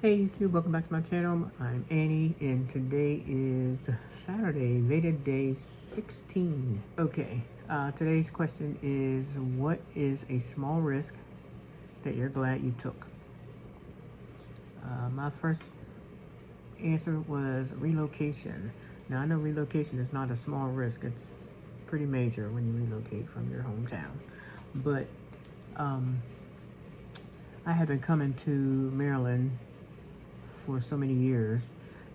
Hey YouTube, welcome back to my channel. I'm Annie and today is Saturday, Veda day 16. Okay, today's question is, what is a small risk that you're glad you took? My first answer was relocation. Now I know relocation is not a small risk, it's pretty major when you relocate from your hometown. But I had been coming to Maryland for so many years,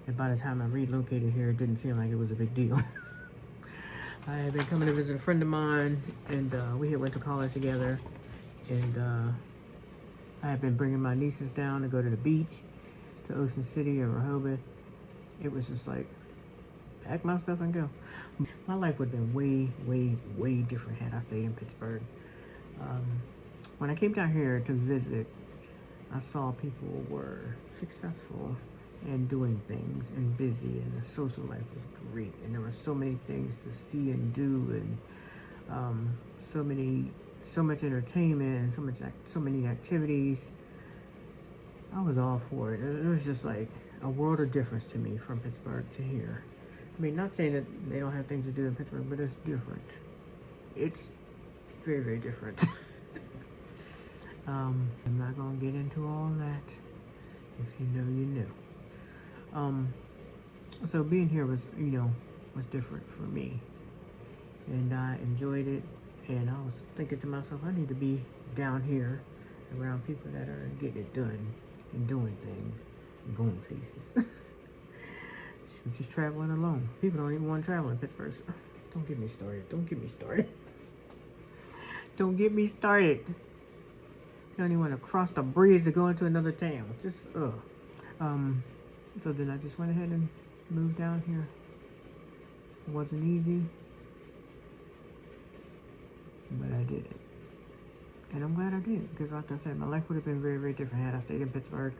and by the time I relocated here, it didn't seem like it was a big deal. I had been coming to visit a friend of mine, and we had went to college together, and I had been bringing my nieces down to go to the beach, to Ocean City and Rehoboth. It was just like, pack my stuff and go. My life would have been way different had I stayed in Pittsburgh. When I came down here to visit, I saw people were successful and doing things and busy, and the social life was great, and there were so many things to see and do, and so much entertainment and so many activities. I was all for it. It was just like a world of difference to me from Pittsburgh to here. I mean, not saying that they don't have things to do in Pittsburgh, but it's different. It's very different. I'm not gonna get into all that. If you know, you know. So being here was different for me, and I enjoyed it. And I was thinking to myself, I need to be down here around people that are getting it done and doing things and going places. Just traveling alone. People don't even want to travel in Pittsburgh. So don't get me started. Don't get me started. Don't get me started. You don't even want to cross the bridge to go into another town. Just, ugh. So then I just went ahead and moved down here. It wasn't easy, but I did it. And I'm glad I did, because like I said, my life would have been very different had I stayed in Pittsburgh.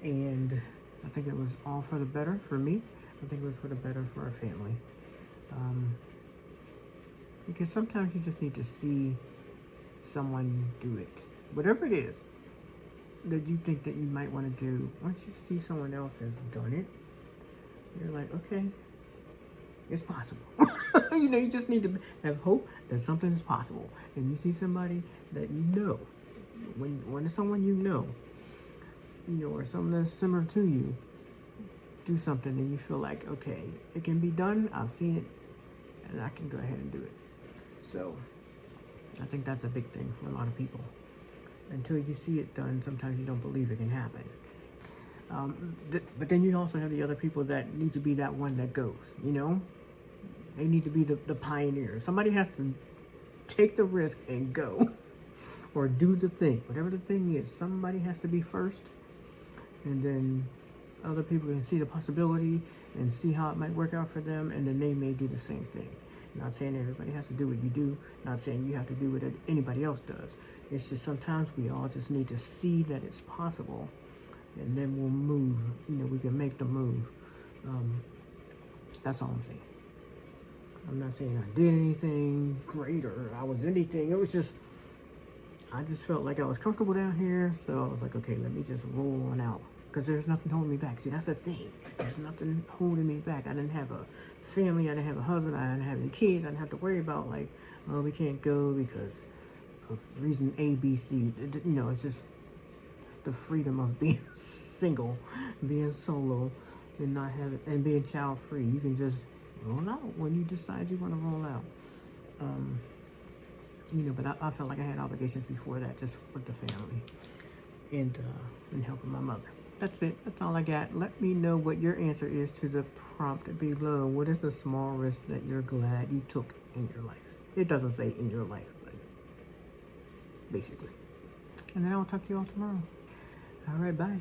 And I think it was all for the better for me. I think it was for the better for our family. Because sometimes you just need to see someone do it. Whatever it is that you think that you might want to do, once you see someone else has done it, you're like, okay, it's possible. You just need to have hope that something is possible. And you see somebody that you know, when it's someone you know, or someone that's similar to you, do something and you feel like, okay, it can be done, I've seen it, and I can go ahead and do it. So I think that's a big thing for a lot of people. Until you see it done, sometimes you don't believe it can happen. But then you also have the other people that need to be that one that goes, They need to be the pioneer. Somebody has to take the risk and go. Or do the thing. Whatever the thing is, somebody has to be first. And then other people can see the possibility and see how it might work out for them, and then they may do the same thing. Not saying everybody has to do what you do, not saying you have to do what anybody else does. It's just sometimes we all just need to see that it's possible, and then we'll move. We can make the move. That's all I'm saying. I'm not saying I did anything great or I was anything. It was just, I just felt like I was comfortable down here, so I was like, okay, let me just roll on out. Because there's nothing holding me back. See, that's the thing. There's nothing holding me back. I didn't have a family. I didn't have a husband. I didn't have any kids. I didn't have to worry about, like, oh, we can't go because of reason A, B, C. It's just the freedom of being single, being solo, and not having, and being child free. You can just roll out when you decide you want to roll out. But I felt like I had obligations before that, just with the family and helping my mother. That's it. That's all I got. Let me know what your answer is to the prompt below. What is the small risk that you're glad you took in your life? It doesn't say in your life, but basically. And then I'll talk to you all tomorrow. All right, bye.